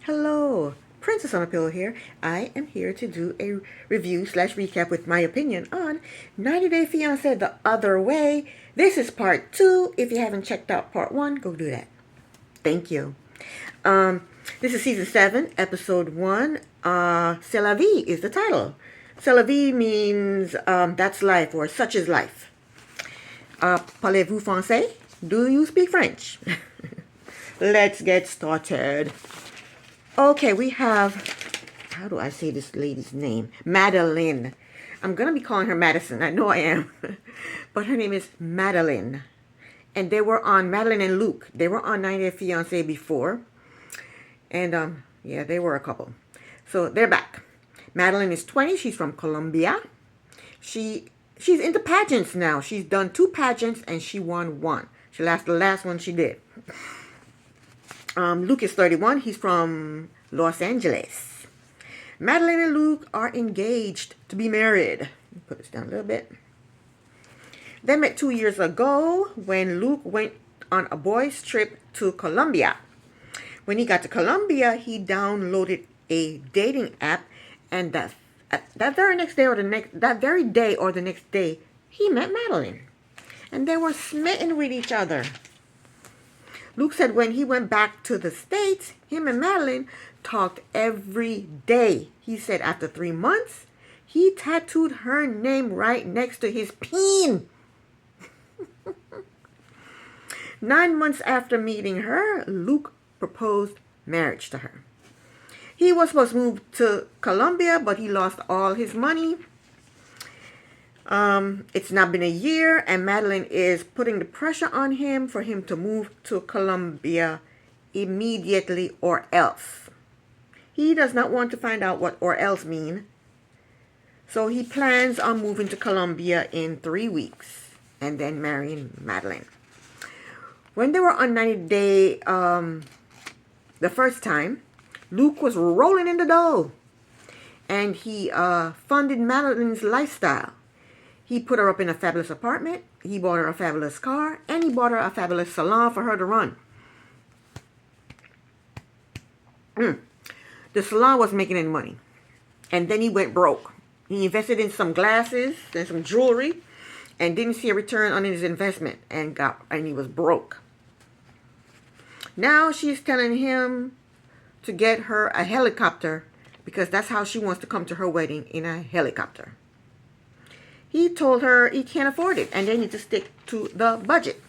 Hello, Princess on a Pillow here. I am here to do a review slash recap with my opinion on 90 Day Fiance The Other Way. This is part 2. If you haven't checked out part 1, go do that. Thank you. This is season 7, episode 1. C'est la vie is the title. C'est la vie means that's life or such is life. Parlez-vous français? Do you speak French? Let's get started. Okay, we have, how do I say this lady's name? Madeline. I'm going to be calling her Madison. I know I am. But her name is Madeline. And they were on, Madeline and Luke, they were on 90 Day Fiancé before. And, yeah, they were a couple. So they're back. Madeline is 20. She's from Colombia. She's into pageants now. She's done 2 pageants and she won 1. The last one she did. Luke is 31. He's from Los Angeles. Madeline and Luke are engaged to be married. Put this down a little bit. They met 2 years ago when Luke went on a boys' trip to Colombia. When he got to Colombia, he downloaded a dating app, and that very day or the next day, he met Madeline, and they were smitten with each other. Luke said when he went back to the States, him and Madeline talked every day. He said after 3 months, he tattooed her name right next to his peen. 9 months after meeting her, Luke proposed marriage to her. He was supposed to move to Colombia, but he lost all his money. It's now been a year, and Madeline is putting the pressure on him for him to move to Colombia immediately or else. He does not want to find out what or else mean. So he plans on moving to Colombia in 3 weeks and then marrying Madeline. When they were on 90 Day, the first time, Luke was rolling in the dough, and he funded Madeline's lifestyle. He put her up in a fabulous apartment, he bought her a fabulous car, and he bought her a fabulous salon for her to run. The salon wasn't making any money. And then he went broke. He invested in some glasses and some jewelry and didn't see a return on his investment and he was broke. Now she's telling him to get her a helicopter because that's how she wants to come to her wedding, in a helicopter. He told her he can't afford it and they need to stick to the budget.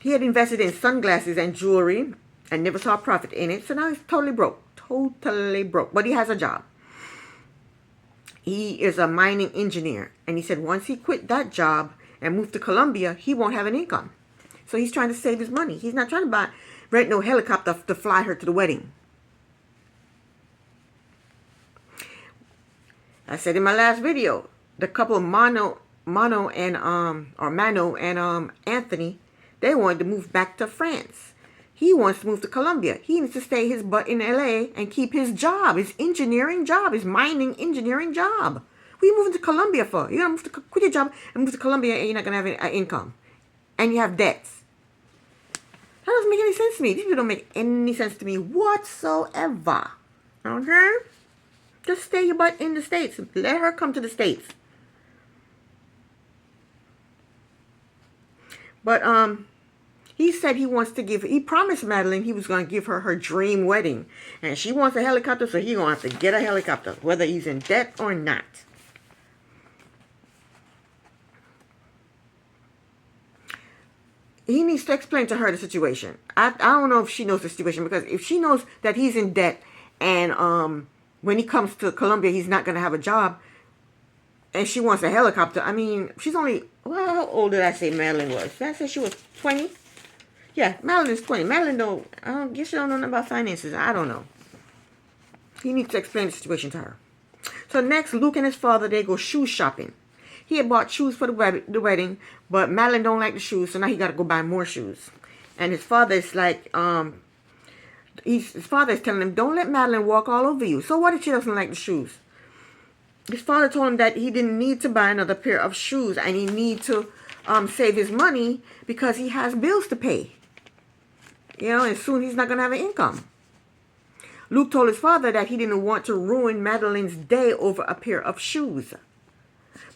He had invested in sunglasses and jewelry and never saw a profit in it, so now he's totally broke. Totally broke. But he has a job. He is a mining engineer, and he said once he quit that job and moved to Colombia, he won't have an income. So he's trying to save his money. He's not trying to rent no helicopter to fly her to the wedding. I said in my last video, the couple Mano and Anthony, they wanted to move back to France. He wants to move to Colombia. He needs to stay his butt in LA and keep his job, his engineering job, his mining engineering job. What are you moving to Colombia for? You're going to quit your job and move to Colombia and you're not going to have an income. And you have debts. That doesn't make any sense to me. These people don't make any sense to me whatsoever. Okay? Just stay your butt in the States. Let her come to the States. But, he said he promised Madeline he was going to give her her dream wedding. And she wants a helicopter, so he's going to have to get a helicopter, whether he's in debt or not. He needs to explain to her the situation. I don't know if she knows the situation, because if she knows that he's in debt and when he comes to Colombia, he's not going to have a job, and she wants a helicopter. I mean, she's only, well, how old did I say Madeline was? Did I say she was 20? Yeah, Madeline is 20. Madeline I guess she don't know nothing about finances. I don't know. He needs to explain the situation to her. So next, Luke and his father, they go shoe shopping. He had bought shoes for the wedding, but Madeline don't like the shoes, so now he got to go buy more shoes. And his father is like, his father is telling him, don't let Madeline walk all over you. So what if she doesn't like the shoes? His father told him that he didn't need to buy another pair of shoes, and he need to save his money because he has bills to pay. You know, and soon he's not going to have an income. Luke told his father that he didn't want to ruin Madeline's day over a pair of shoes.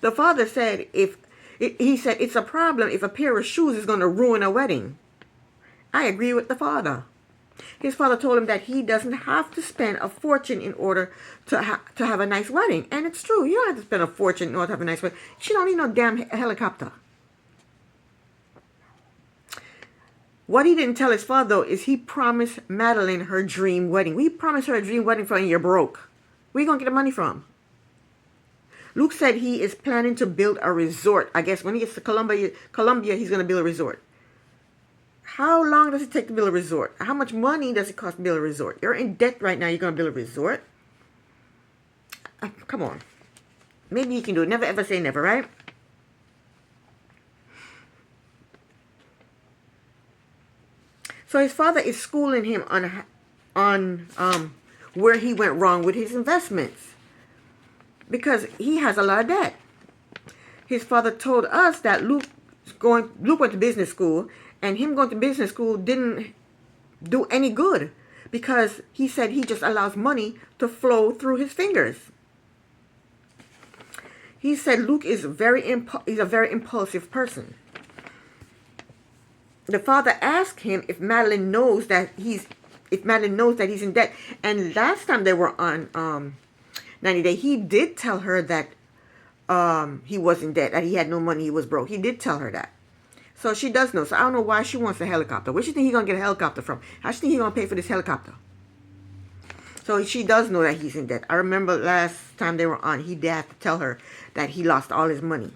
The father said he said it's a problem if a pair of shoes is going to ruin a wedding. I agree with the father. His father told him that he doesn't have to spend a fortune in order to have a nice wedding. And it's true. You don't have to spend a fortune in order to have a nice wedding. She don't need no damn helicopter. What he didn't tell his father, though, is he promised Madeline her dream wedding. We promised her a dream wedding for when you're broke. Where you going to get the money from? Luke said he is planning to build a resort. I guess when he gets to Colombia, he's going to build a resort. How long does it take to build a resort? How much money does it cost to build a resort? You're in debt right now. You're going to build a resort? Come on. Maybe you can do it. Never ever say never, right? So his father is schooling him on where he went wrong with his investments, because he has a lot of debt. His father told us that Luke went to business school, and him going to business school didn't do any good, because he said he just allows money to flow through his fingers. He said Luke is a very impulsive person. The father asked him if Madeline knows that he's in debt. And last time they were on 90 Day, he did tell her that he was in debt, that he had no money, he was broke. He did tell her that. So she does know. So I don't know why she wants a helicopter. Where she think he's going to get a helicopter from? How she think he's going to pay for this helicopter? So she does know that he's in debt. I remember last time they were on, he did have to tell her that he lost all his money.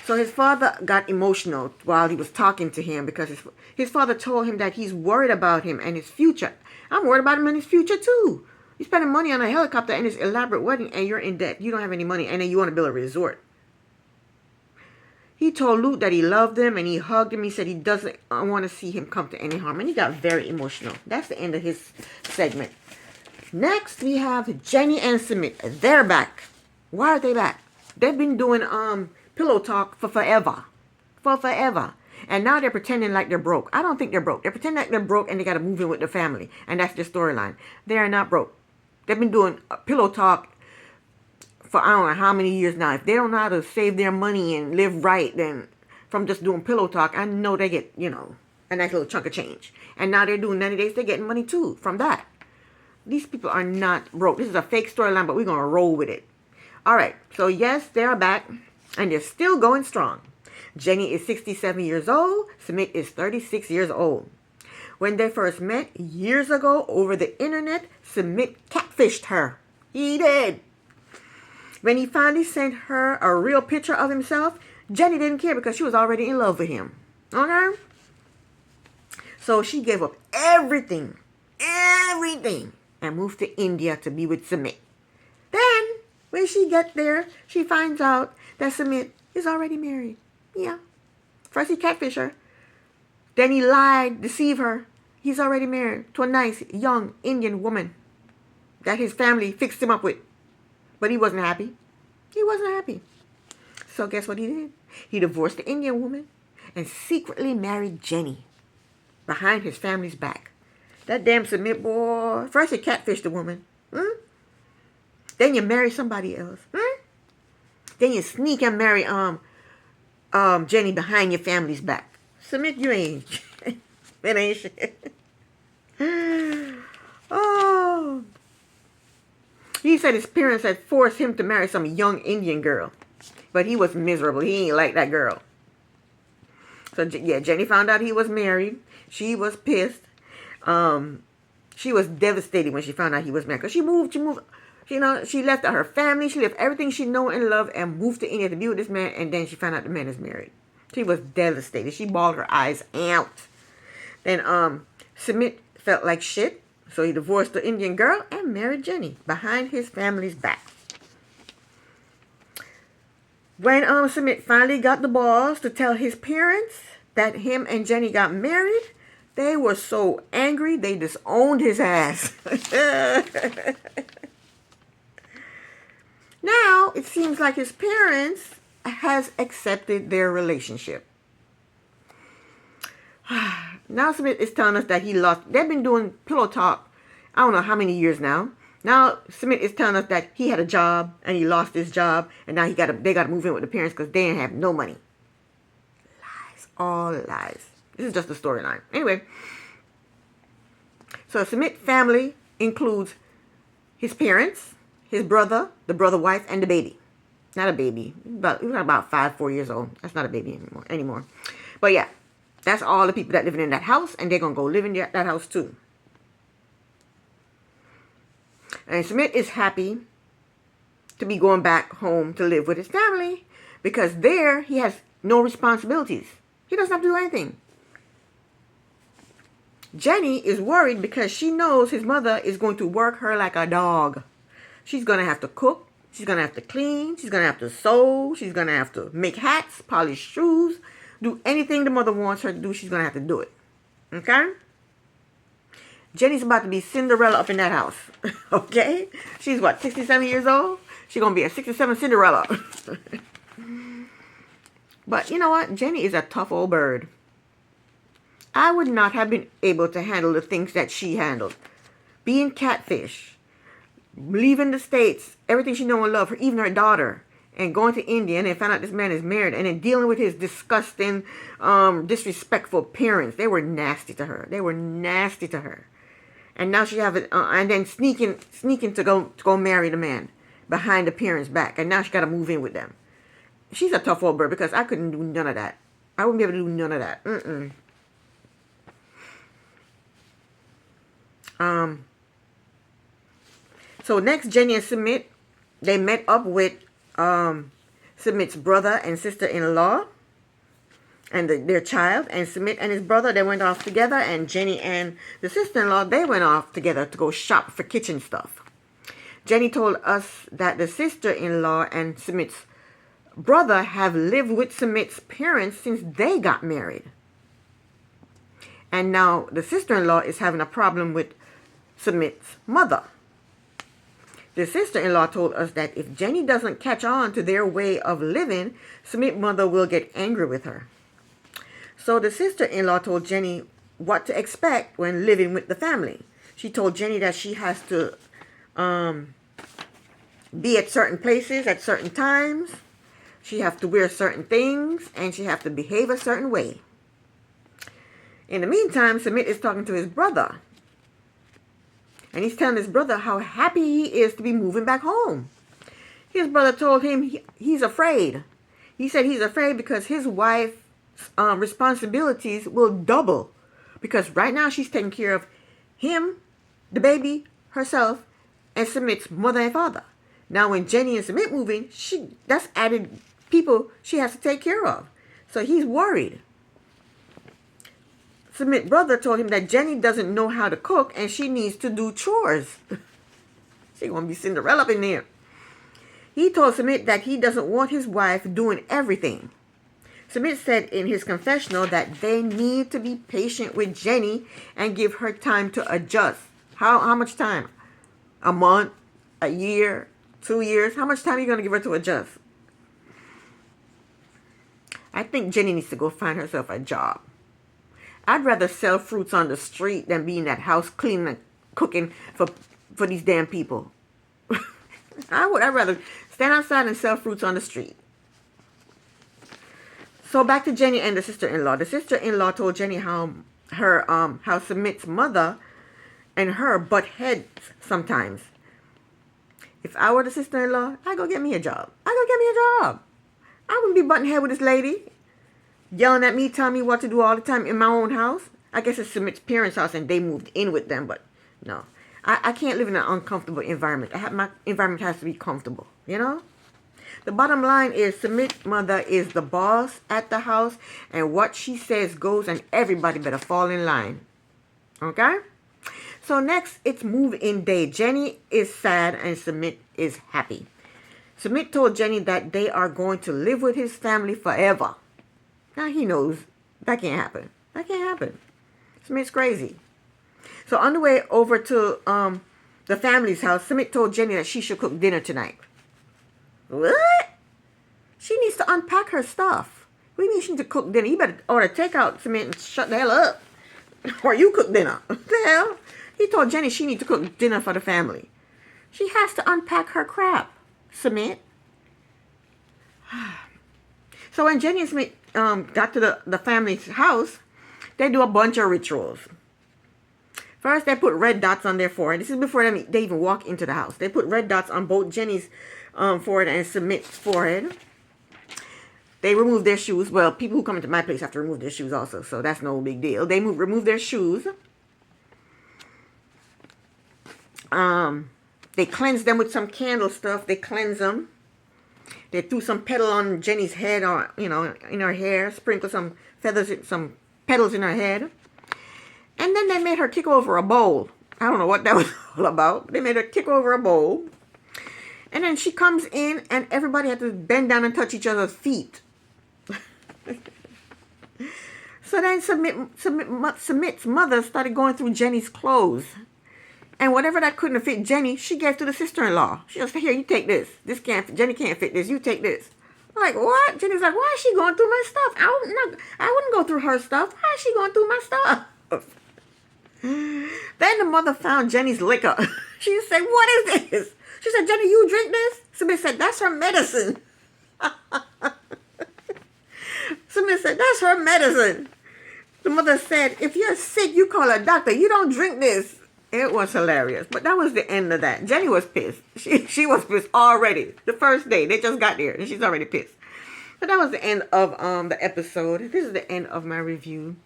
So his father got emotional while he was talking to him, because his father told him that he's worried about him and his future. I'm worried about him and his future too. You're spending money on a helicopter and this elaborate wedding, and you're in debt. You don't have any money, and then you want to build a resort. He told Luke that he loved him, and he hugged him. He said he doesn't want to see him come to any harm, and he got very emotional. That's the end of his segment. Next, we have Jenny and Sumit. They're back. Why are they back? They've been doing pillow talk for forever. And now they're pretending like they're broke. I don't think they're broke. They're pretending like they're broke and they got to move in with their family. And that's their storyline. They are not broke. They've been doing pillow talk for I don't know how many years now. If they don't know how to save their money and live right, then from just doing pillow talk, I know they get, a nice little chunk of change. And now they're doing 90 days. They're getting money too from that. These people are not broke. This is a fake storyline, but we're going to roll with it. All right. So yes, they're back. And they're still going strong. Jenny is 67 years old. Sumit is 36 years old. When they first met years ago over the internet, Sumit catfished her. He did. When he finally sent her a real picture of himself, Jenny didn't care because she was already in love with him. Okay? So she gave up everything, and moved to India to be with Sumit. Then, when she gets there, she finds out that Sumit is already married. Yeah. First he catfished her. Then he lied, deceived her. He's already married to a nice, young Indian woman that his family fixed him up with. But he wasn't happy. So guess what he did? He divorced the Indian woman and secretly married Jenny behind his family's back. That damn Sumit boy. First he catfished the woman. Then you marry somebody else. Then you sneak and marry Jenny behind your family's back. Sumit, you ain't. It ain't shit. Oh. He said his parents had forced him to marry some young Indian girl. But he was miserable. He ain't like that girl. So, yeah, Jenny found out he was married. She was pissed. She was devastated when she found out he was married. Because she moved. She left out her family. She left everything she knew and loved and moved to India to be with this man. And then she found out the man is married. She was devastated. She bawled her eyes out. Then Sumit felt like shit. So he divorced the Indian girl and married Jenny behind his family's back. When Sumit finally got the balls to tell his parents that him and Jenny got married, they were so angry they disowned his ass. Now, it seems like his parents has accepted their relationship. Now Smith is telling us that he lost. They've been doing pillow talk, I don't know how many years now. Now Smith is telling us that he had a job and he lost his job, and now they got to move in with the parents because they didn't have no money. Lies, all lies. This is just the storyline. Anyway, so Smith family includes his parents, his brother, the brother wife, and the baby. Not a baby. He was about 4 years old. That's not a baby anymore. But yeah, that's all the people that living in that house, and they're going to go live in that house too. And Smith is happy to be going back home to live with his family because there he has no responsibilities. He doesn't have to do anything. Jenny is worried because she knows his mother is going to work her like a dog. She's going to have to cook. She's going to have to clean. She's going to have to sew. She's going to have to make hats, polish shoes, do anything the mother wants her to do. She's going to have to do it. Okay? Jenny's about to be Cinderella up in that house. Okay? She's what, 67 years old? She's going to be a 67 Cinderella. But you know what? Jenny is a tough old bird. I would not have been able to handle the things that she handled. Being catfish, leaving the States, everything she know and love, even her daughter, and going to India and then find out this man is married, and then dealing with his disgusting, disrespectful parents. They were nasty to her. They were nasty to her. And now she have it, and then sneaking to go marry the man behind the parents' back, and now she got to move in with them. She's a tough old bird because I couldn't do none of that. I wouldn't be able to do none of that. So next, Jenny and Smith, they met up with Smith's brother and sister-in-law and their child. And Smith and his brother, they went off together. And Jenny and the sister-in-law, they went off together to go shop for kitchen stuff. Jenny told us that the sister-in-law and Smith's brother have lived with Smith's parents since they got married. And now the sister-in-law is having a problem with Smith's mother. The sister-in-law told us that if Jenny doesn't catch on to their way of living, Smith's mother will get angry with her. So the sister-in-law told Jenny what to expect when living with the family. She told Jenny that she has to be at certain places at certain times. She has to wear certain things, and she has to behave a certain way. In the meantime, Smith is talking to his brother. And he's telling his brother how happy he is to be moving back home. His brother told him he's afraid. He said he's afraid because his wife's responsibilities will double. Because right now she's taking care of him, the baby, herself, and Smith's mother and father. Now when Jenny and Smith move in, that's added people she has to take care of. So he's worried. Smith's brother told him that Jenny doesn't know how to cook and she needs to do chores. She's going to be Cinderella up in there. He told Smith that he doesn't want his wife doing everything. Smith said in his confessional that they need to be patient with Jenny and give her time to adjust. How much time? A month? A year? 2 years? How much time are you going to give her to adjust? I think Jenny needs to go find herself a job. I'd rather sell fruits on the street than be in that house cleaning and cooking for these damn people. I'd rather stand outside and sell fruits on the street. So back to Jenny and the sister-in-law. The sister-in-law told Jenny how Smith's mother and her butt heads sometimes. If I were the sister-in-law, I'd go get me a job. I wouldn't be butting head with this lady, yelling at me, telling me what to do all the time in my own house. I guess it's Smith's parents' house and they moved in with them, but no. I can't live in an uncomfortable environment. My environment has to be comfortable, you know? The bottom line is Smith's mother is the boss at the house, and what she says goes, and everybody better fall in line. Okay? So next, it's move-in day. Jenny is sad and Smith is happy. Smith told Jenny that they are going to live with his family forever. Now he knows that can't happen. Smith's crazy. So on the way over to the family's house, Smith told Jenny that she should cook dinner tonight. What? She needs to unpack her stuff. What do you mean she need to cook dinner? You better order takeout, Cement, and shut the hell up. Or you cook dinner. What the hell? He told Jenny she need to cook dinner for the family. She has to unpack her crap, Cement. So when Jenny and Smith got to the family's house, they do a bunch of rituals. First, they put red dots on their forehead. This is before they even walk into the house. They put red dots on both Jenny's forehead and Submit's forehead. They remove their shoes. Well, people who come into my place have to remove their shoes also, so that's no big deal. They remove their shoes. They cleanse them with some candle stuff. They cleanse them. They threw some petal on Jenny's head, or in her hair. Sprinkle some feathers, some petals in her head. And then they made her kick over a bowl. I don't know what that was all about. They made her kick over a bowl. And then she comes in, and everybody had to bend down and touch each other's feet. So then Submit's mother started going through Jenny's clothes. And whatever that couldn't fit Jenny, she gave to the sister-in-law. She just said, here, you take this. Jenny can't fit this. You take this. I'm like, what? Jenny's like, why is she going through my stuff? I wouldn't go through her stuff. Why is she going through my stuff? Then the mother found Jenny's liquor. She said, what is this? She said, Jenny, you drink this? Submit said, that's her medicine. Submit said, that's her medicine. The mother said, if you're sick, you call a doctor. You don't drink this. It was hilarious. But that was the end of that. Jenny was pissed. She was pissed already. The first day. They just got there and she's already pissed. But that was the end of the episode. This is the end of my review.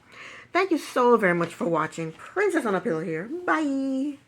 Thank you so very much for watching. Princess on a Pillow here. Bye.